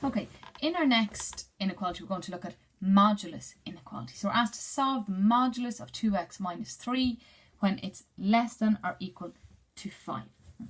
Okay, in our next inequality, we're going to look at modulus inequality. So we're asked to solve the modulus of 2x minus 3 when it's less than or equal to 5.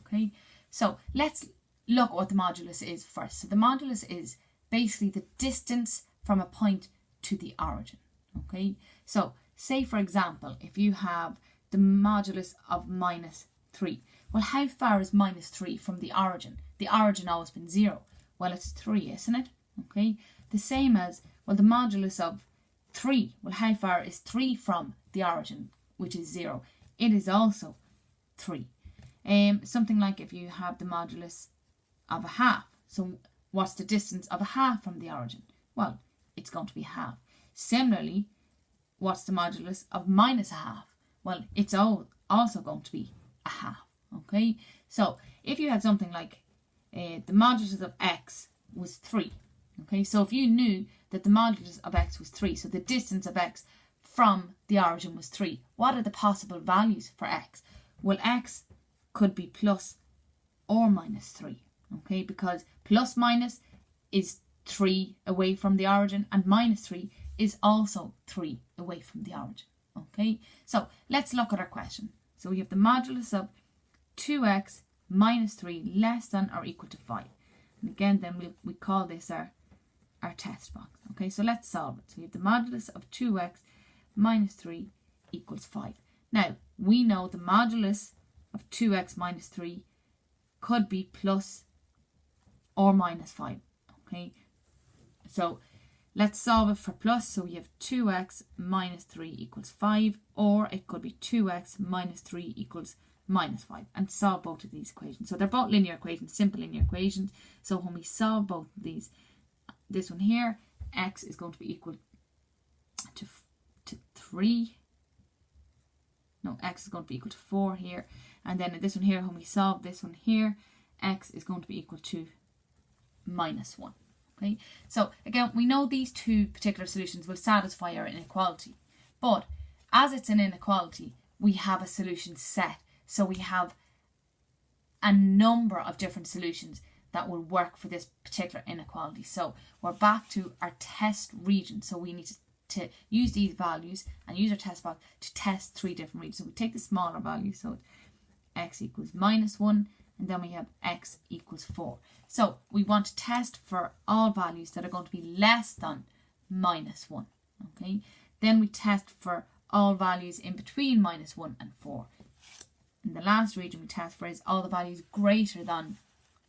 Okay, so let's look at what the modulus is first. So the modulus is basically the distance from a point to the origin. Okay, so say for example, if you have the modulus of minus 3, well, how far is minus 3 from the origin? The origin always been 0. Well, it's 3, isn't it? Okay, the same as, well, the modulus of 3. Well, how far is 3 from the origin, which is 0? It is also 3. Something like if you have the modulus of a half. So what's the distance of a half from the origin? Well, it's going to be half. Similarly, what's the modulus of minus a half? Well, it's also going to be a half. Okay, so if you had something like the modulus of x was 3. Okay, so if you knew that the modulus of x was 3, so the distance of x from the origin was 3, what are the possible values for x? Well, x could be plus or minus 3. Okay, because plus minus is 3 away from the origin, and minus 3 is also 3 away from the origin. Okay, so let's look at our question. So we have the modulus of 2x minus 3 less than or equal to 5. And again, then we call this our test box. Okay, so let's solve it. So we have the modulus of 2x minus 3 equals 5. Now, we know the modulus of 2x minus 3 could be plus or minus 5. Okay, so let's solve it for plus. So we have 2x minus 3 equals 5, or it could be 2x minus 3 equals minus 5, and solve both of these equations. So they're both linear equations, simple linear equations. So when we solve both of these, this one here, x is going to be equal to 3. No, x is going to be equal to 4 here. And then in this one here, when we solve this one here, x is going to be equal to minus 1. Okay, so again, we know these two particular solutions will satisfy our inequality. But as it's an inequality, we have a solution set. So we have a number of different solutions that will work for this particular inequality. So we're back to our test region. So we need to use these values and use our test box to test 3 different regions. So we take the smaller value, so x equals minus 1, and then we have x equals 4. So we want to test for all values that are going to be less than minus 1. Okay, then we test for all values in between minus 1 and 4. And the last region we test for is all the values greater than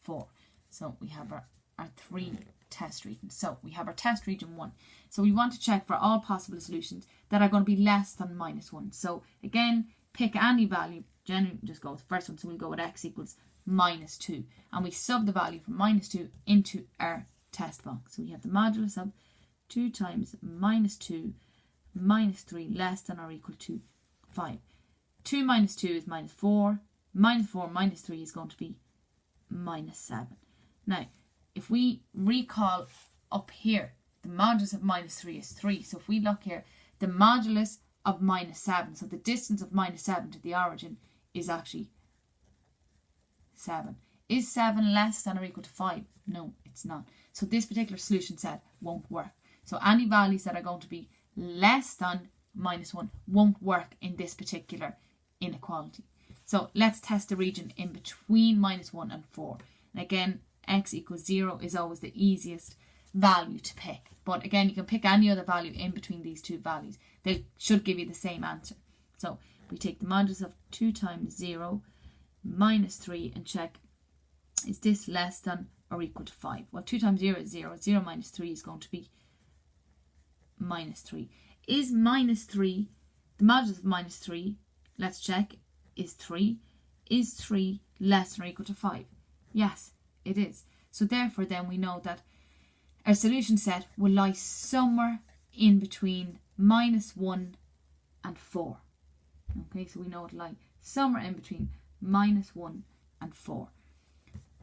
4. So we have our 3 test regions. So we have our test region 1. So we want to check for all possible solutions that are going to be less than minus 1. So again, pick any value. Generally, just go with the first one. So we'll go with x equals minus 2. And we sub the value from minus 2 into our test box. So we have the modulus of 2 times minus 2 minus 3 less than or equal to 5. 2 minus 2 is minus 4. Minus 4 minus 3 is going to be minus 7. Now, if we recall up here, the modulus of minus 3 is 3. So if we look here, the modulus of minus 7, so the distance of minus 7 to the origin is actually 7. Is 7 less than or equal to 5? No, it's not. So this particular solution set won't work. So any values that are going to be less than minus 1 won't work in this particular inequality. So let's test the region in between minus 1 and 4. And again, x equals 0 is always the easiest value to pick. But again, you can pick any other value in between these two values. They should give you the same answer. So we take the modulus of 2 times 0 minus 3 and check, is this less than or equal to 5? Well, 2 times 0 is 0. 0 minus 3 is going to be minus 3. Is minus 3, the modulus of minus 3, let's check, is 3. Is 3 less than or equal to 5? Yes, it is. So therefore then we know that our solution set will lie somewhere in between minus 1 and 4. Okay, so we know it'll lie somewhere in between minus 1 and 4.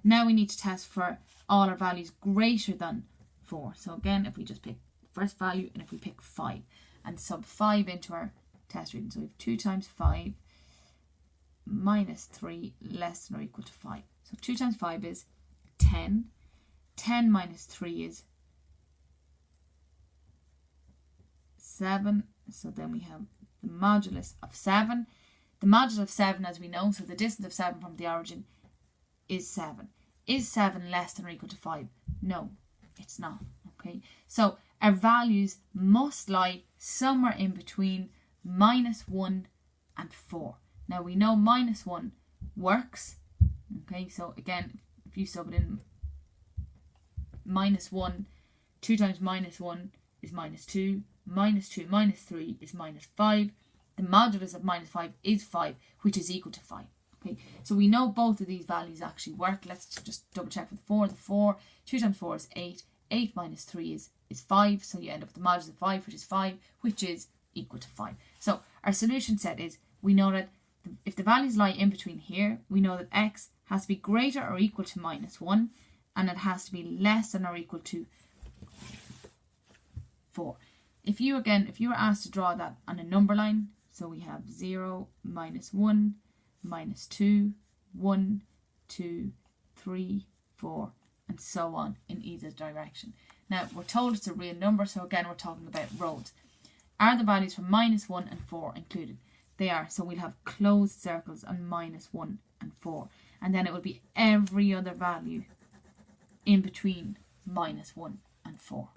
Now we need to test for all our values greater than 4. So again, if we just pick the first value and if we pick 5 and sub 5 into our test region. So we have 2 times 5 minus 3 less than or equal to 5. So 2 times 5 is 10. 10 minus 3 is 7. So then we have the modulus of 7. The modulus of 7, as we know, so the distance of 7 from the origin is 7. Is 7 less than or equal to 5? No, it's not. Okay, so our values must lie somewhere in between -1 and 4. Now we know -1 works. Okay, so again, if you sub it in, -1, 2 times -1 is -2, -2 minus 3 is -5. The modulus of -5 is 5, which is equal to 5. Okay, so we know both of these values actually work. Let's just double check with 4. The 4, 2 times 4 is 8. 8 minus 3 is 5. So you end up with the modulus of 5, which is 5, which is equal to 5. So our solution set is, we know that if the values lie in between here, we know that x has to be greater or equal to -1, and it has to be less than or equal to 4. If you were asked to draw that on a number line, so we have 0, -1, -2, 1, 2, 3, 4, and so on in either direction. Now, we're told it's a real number, so again, we're talking about rows. Are the values from -1 and 4 included? They are, so we'll have closed circles on -1 and 4. And then it will be every other value in between -1 and 4.